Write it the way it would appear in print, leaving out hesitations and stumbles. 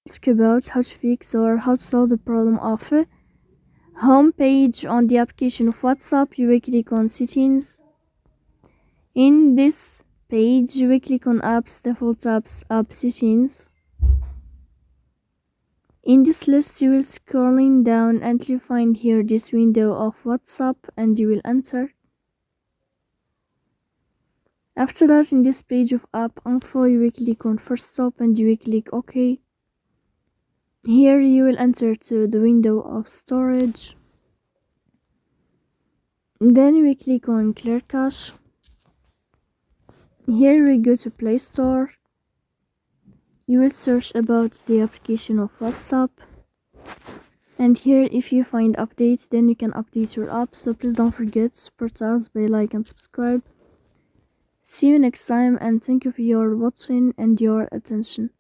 ask about how to fix or how to solve the problem of a home page on the application of WhatsApp. You will click on settings. In this page, you will click on apps, default apps, app settings. In this list, you will scrolling down until you find here this window of WhatsApp and you will enter. After that, in this page of app info, you will click on first stop and you will click OK. Here you will enter to the window of storage. Then you will click on clear cache. Here we go to Play Store. You will search about the application of WhatsApp. And here if you find updates, then you can update your app. So please don't forget to support us by like and subscribe. See you next time and thank you for your watching and your attention.